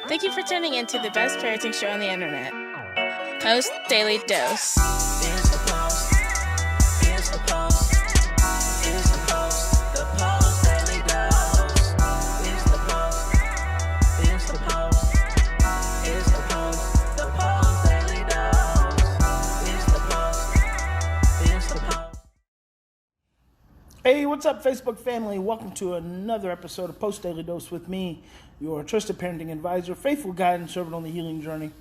Thank you for tuning in to the best parenting show on the internet, Post Daily Dose. It's the Post. It's the Post. It's the Post. The Post Daily Dose. It's the Post. It's the Post. It's the Post. The Post Daily Dose. It's the Post. It's the Post. Hey, what's up, Facebook family? Welcome to another episode of Post Daily Dose with me, your trusted parenting advisor, faithful guide, and servant on the healing journey.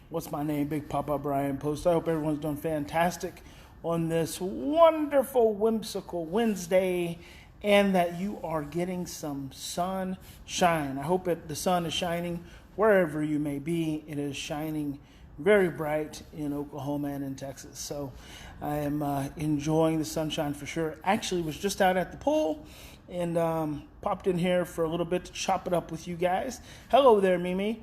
What's my name? Big Papa Bryan+Post. I hope everyone's doing fantastic on this wonderful, whimsical Wednesday, and that you are getting some sunshine. I hope the sun is shining wherever you may be. It is shining very bright in Oklahoma and in Texas. So I am enjoying the sunshine for sure. Actually, was just out at the pool and popped in here for a little bit to chop it up with you guys. Hello there, Mimi.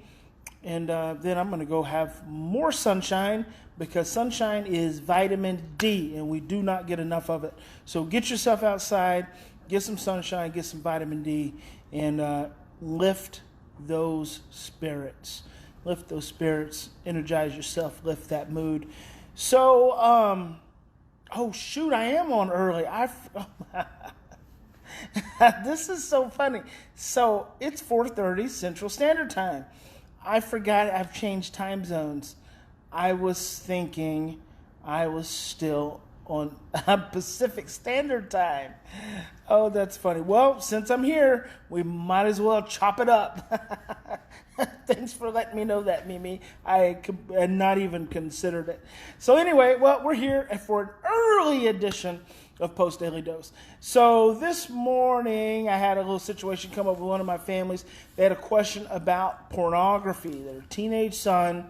And then I'm going to go have more sunshine, because sunshine is vitamin D and we do not get enough of it. So get yourself outside, get some sunshine, get some vitamin D, and lift those spirits. Lift those spirits, energize yourself, lift that mood. So, oh shoot, I am on early. This is so funny. So it's 4:30 Central Standard Time. I forgot I've changed time zones. I was thinking I was still on Pacific Standard Time. Oh, that's funny. Well, since I'm here, we might as well chop it up. Thanks for letting me know that, Mimi. I had not even considered it. So anyway, well, we're here for an early edition of Post Daily Dose. So this morning, I had a little situation come up with one of my families. They had a question about pornography. Their teenage son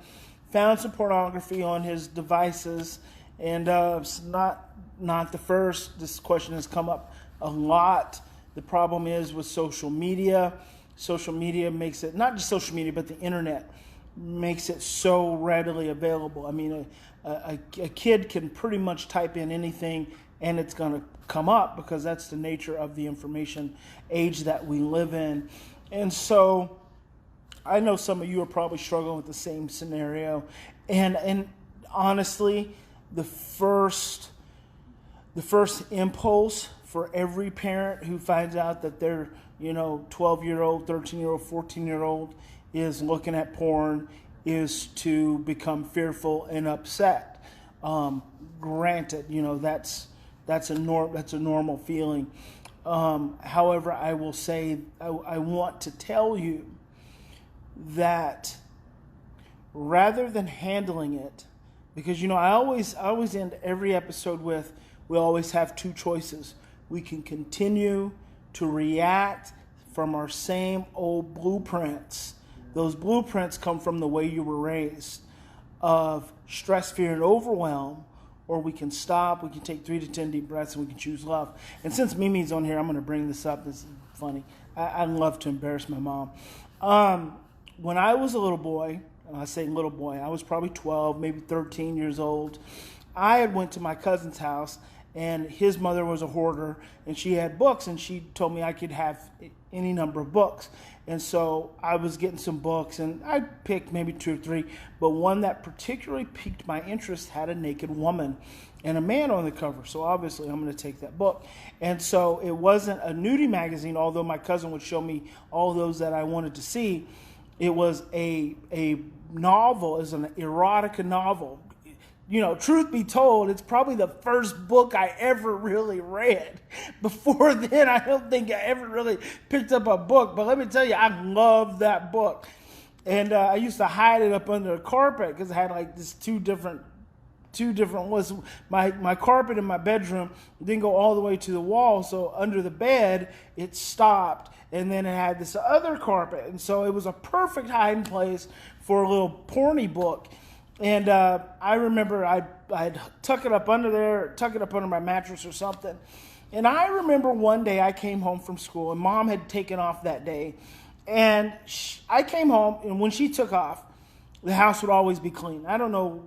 found some pornography on his devices, and it's not the first. This question has come up a lot. The problem is with social media. Social media makes it, not just social media, but the internet makes it so readily available. I mean, a kid can pretty much type in anything and it's going to come up, because that's the nature of the information age that we live in. And so I know some of you are probably struggling with the same scenario. And honestly, the first impulse for every parent who finds out that their 12-year-old, 13-year-old, 14-year-old is looking at porn is to become fearful and upset. Granted, that's a normal feeling. However, I will say I want to tell you that rather than handling it, because I always end every episode with, we always have two choices. We can continue to react from our same old blueprints. Those blueprints come from the way you were raised, of stress, fear, and overwhelm. Or we can stop, we can take 3 to 10 deep breaths, and we can choose love. And since Mimi's on here, I'm going to bring this up. This is funny. I love to embarrass my mom. When I was a little boy, I say little boy, I was probably 12, maybe 13 years old. I had went to my cousin's house, and his mother was a hoarder, and she had books, and she told me I could have any number of books. And so I was getting some books, and I picked maybe 2 or 3, but one that particularly piqued my interest had a naked woman and a man on the cover. So obviously I'm going to take that book. And so it wasn't a nudie magazine, although my cousin would show me all those that I wanted to see. It was a novel, is an erotica novel. Truth be told, it's probably the first book I ever really read. Before then, I don't think I ever really picked up a book. But let me tell you, I loved that book. And I used to hide it up under the carpet, because I had like this two different ones. My carpet in my bedroom didn't go all the way to the wall. So under the bed, it stopped. And then it had this other carpet. And so it was a perfect hiding place for a little porny book. And I remember I'd tuck it up under there, tuck it up under my mattress or something. And I remember one day I came home from school, and Mom had taken off that day. And I came home, and when she took off, the house would always be clean. I don't know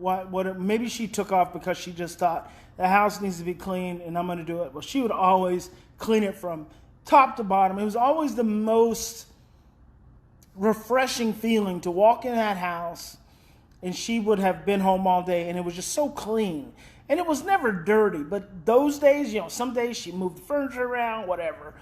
maybe she took off because she just thought the house needs to be clean and I'm going to do it. Well, she would always clean it from top to bottom. It was always the most refreshing feeling to walk in that house, and she would have been home all day, and it was just so clean. And it was never dirty, but those days, some days she moved the furniture around, whatever.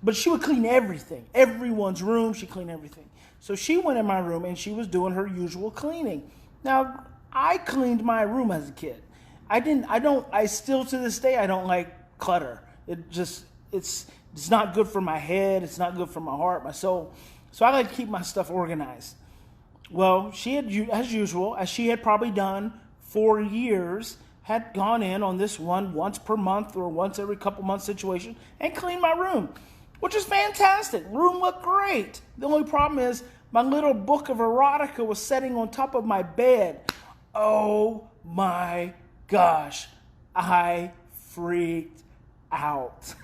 But she would clean everything. Everyone's room, she cleaned everything. So she went in my room, and she was doing her usual cleaning. Now, I cleaned my room as a kid. I still to this day, I don't like clutter. It's not good for my head. It's not good for my heart, my soul. So I like to keep my stuff organized. Well, she had, as usual, as she had probably done for years, had gone in on this once per month or once every couple months situation and cleaned my room, which is fantastic. Room looked great. The only problem is my little book of erotica was sitting on top of my bed. Oh my gosh, I freaked out.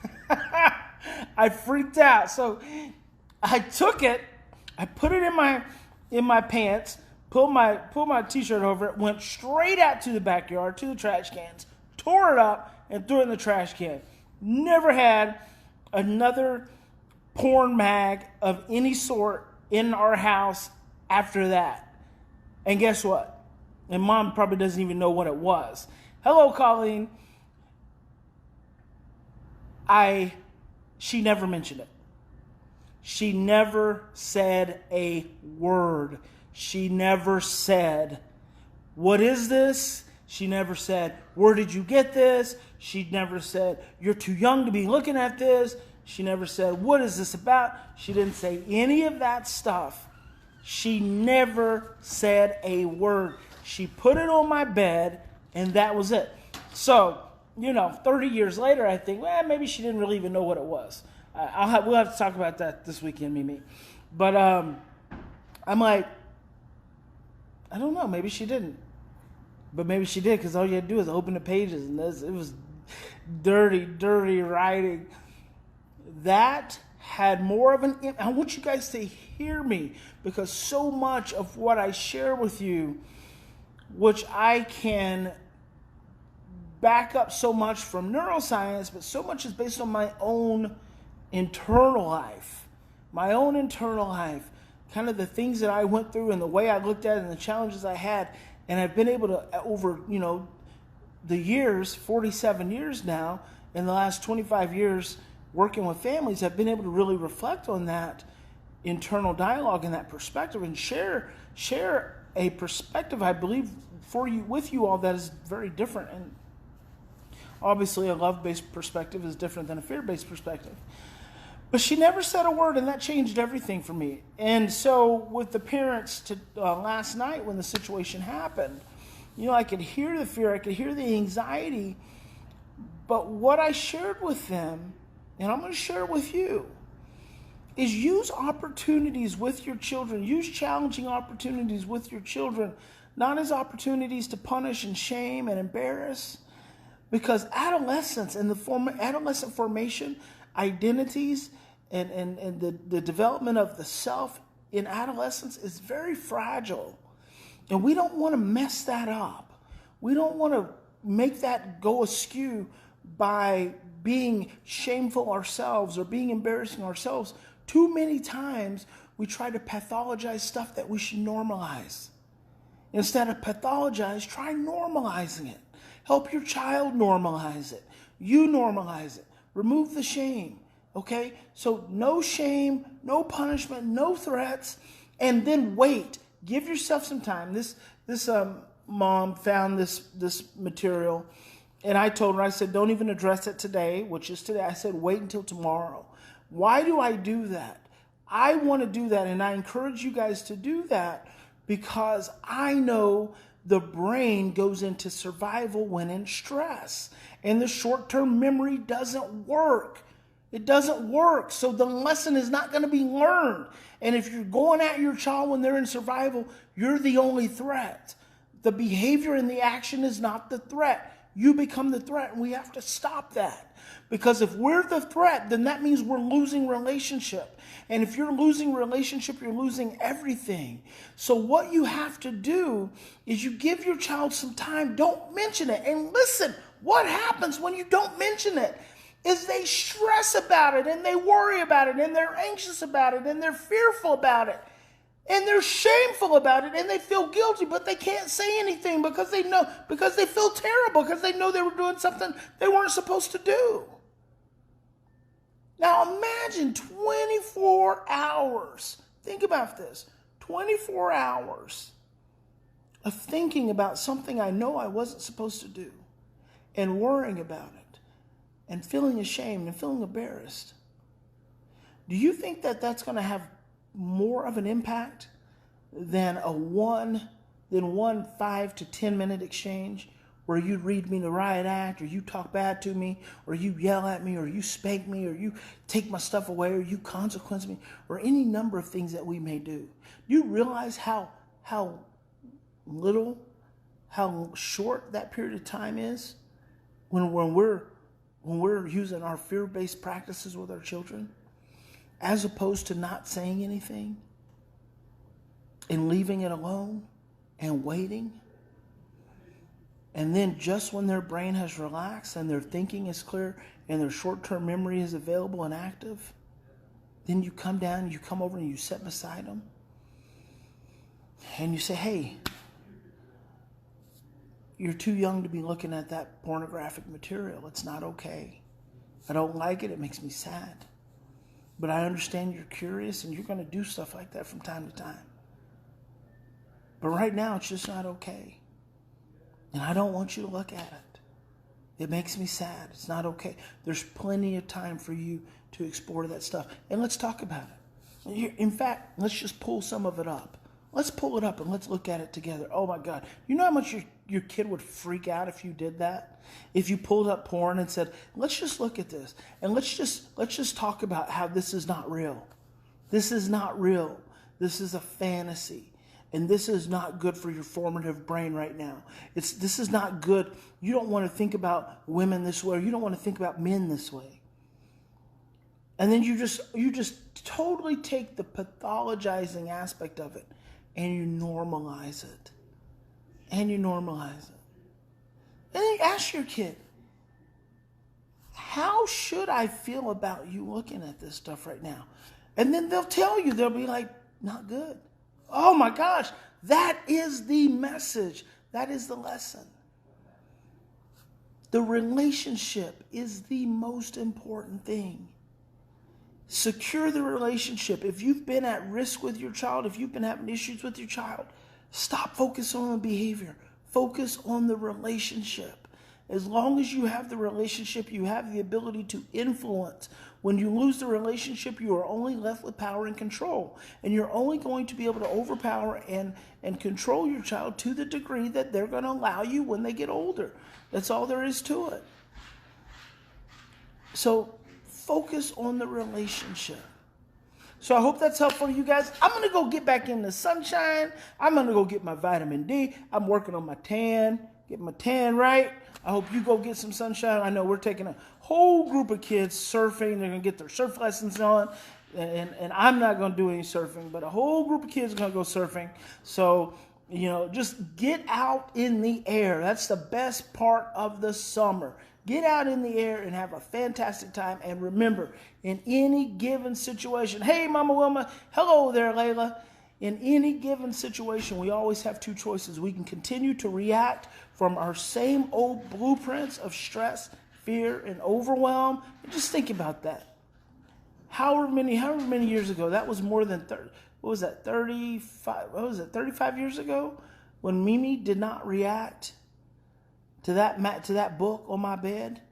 I freaked out. So I took it, I put it in my pants, pulled my t-shirt over it, went straight out to the backyard, to the trash cans, tore it up, and threw it in the trash can. Never had another porn mag of any sort in our house after that. And guess what? And Mom probably doesn't even know what it was. Hello, Colleen. She never mentioned it. She never said a word. She never said, what is this? She never said, where did you get this? She never said, you're too young to be looking at this. She never said, what is this about? She didn't say any of that stuff. She never said a word. She put it on my bed, and that was it. So, 30 years later, I think, maybe she didn't really even know what it was. We'll have to talk about that this weekend, Mimi. But I'm like, I don't know. Maybe she didn't. But maybe she did, because all you had to do is open the pages, and it was dirty, dirty writing. That had more of an... I want you guys to hear me, because so much of what I share with you, which I can back up so much from neuroscience, but so much is based on my own internal life. My own internal life. Kind of the things that I went through and the way I looked at it and the challenges I had. And I've been able to, over, the years, 47 years now, in the last 25 years working with families, I've been able to really reflect on that internal dialogue and that perspective and share a perspective, I believe, with you all that is very different. And obviously a love-based perspective is different than a fear-based perspective. But she never said a word, and that changed everything for me. And so with the parents last night when the situation happened, I could hear the fear, I could hear the anxiety, but what I shared with them, and I'm going to share it with you, is use opportunities with your children, use challenging opportunities with your children, not as opportunities to punish and shame and embarrass, because adolescence and adolescent formation, identities, and the development of the self in adolescence is very fragile. And we don't want to mess that up. We don't want to make that go askew by being shameful ourselves or being embarrassing ourselves. Too many times we try to pathologize stuff that we should normalize. Instead of pathologize, try normalizing it. Help your child normalize it. You normalize it. Remove the shame. Okay? So no shame, no punishment, no threats, and then wait. Give yourself some time. This mom found this material, and I told her, I said, don't even address it today, which is today. I said, wait until tomorrow. Why do I do that? I want to do that, and I encourage you guys to do that because I know the brain goes into survival when in stress, and the short-term memory doesn't work. It doesn't work, so the lesson is not going to be learned. And if you're going at your child when they're in survival, you're the only threat. The behavior and the action is not the threat. You become the threat, and we have to stop that. Because if we're the threat, then that means we're losing relationship. And if you're losing relationship, you're losing everything. So what you have to do is you give your child some time. Don't mention it. And listen, what happens when you don't mention it is they stress about it, and they worry about it, and they're anxious about it, and they're fearful about it. And they're shameful about it, and they feel guilty, but they can't say anything because they feel terrible, because they know they were doing something they weren't supposed to do. Now imagine 24 hours. Think about this. 24 hours of thinking about something I know I wasn't supposed to do, and worrying about it, and feeling ashamed and feeling embarrassed. Do you think that that's going to have more of an impact than one 5 to 10 minute exchange where you read me the riot act, or you talk bad to me, or you yell at me, or you spank me, or you take my stuff away, or you consequence me, or any number of things that we may do? Do you realize how short that period of time is when we're using our fear-based practices with our children, as opposed to not saying anything and leaving it alone and waiting? And then just when their brain has relaxed and their thinking is clear and their short-term memory is available and active, then you come down, you come over and you sit beside them and you say, hey, you're too young to be looking at that pornographic material. It's not okay. I don't like it. It makes me sad. But I understand you're curious and you're going to do stuff like that from time to time. But right now, it's just not okay. And I don't want you to look at it. It makes me sad. It's not okay. There's plenty of time for you to explore that stuff. And let's talk about it. In fact, let's just pull some of it up. Let's pull it up and let's look at it together. Oh my God. You know how much your kid would freak out if you did that? If you pulled up porn and said, let's just look at this. And let's just talk about how this is not real. This is not real. This is a fantasy. And this is not good for your formative brain right now. This is not good. You don't want to think about women this way. Or you don't want to think about men this way. And then you just totally take the pathologizing aspect of it and you normalize it. And you normalize it. And then you ask your kid, how should I feel about you looking at this stuff right now? And then they'll tell you, they'll be like, not good. Oh my gosh, that is the message. That is the lesson. The relationship is the most important thing. Secure the relationship. If you've been at risk with your child, if you've been having issues with your child, stop focusing on the behavior. Focus on the relationship. As long as you have the relationship, you have the ability to influence. When you lose the relationship, you are only left with power and control. And you're only going to be able to overpower and control your child to the degree that they're going to allow you when they get older. That's all there is to it. So focus on the relationship. So I hope that's helpful to you guys. I'm going to go get back in the sunshine. I'm going to go get my vitamin D. I'm working on my tan, get my tan right. I hope you go get some sunshine. I know we're taking a whole group of kids surfing. They're going to get their surf lessons on. And I'm not going to do any surfing, but a whole group of kids are going to go surfing. So, just get out in the air. That's the best part of the summer. Get out in the air and have a fantastic time. And remember, in any given situation, hey, Mama Wilma, hello there, Layla. In any given situation, we always have two choices. We can continue to react from our same old blueprints of stress, fear, and overwhelm. And just think about that. However many years ago, that was more than 30. What was that? 35 years ago, when Mimi did not react to that book on my bed.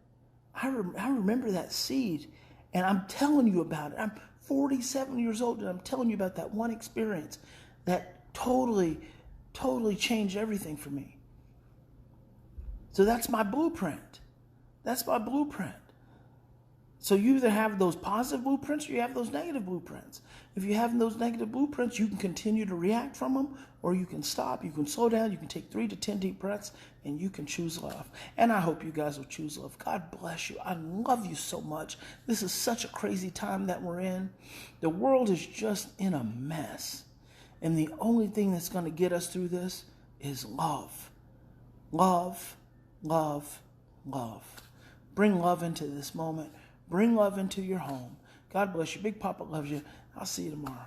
I remember that seed, and I'm telling you about it. I'm 47 years old, and I'm telling you about that one experience that totally changed everything for me. So that's my blueprint. That's my blueprint. So you either have those positive blueprints or you have those negative blueprints. If you have those negative blueprints, you can continue to react from them, or you can stop, you can slow down, you can take 3 to 10 deep breaths, and you can choose love. And I hope you guys will choose love. God bless you. I love you so much. This is such a crazy time that we're in. The world is just in a mess. And the only thing that's going to get us through this is love. Love, love, love. Bring love into this moment. Bring love into your home. God bless you. Big Papa loves you. I'll see you tomorrow.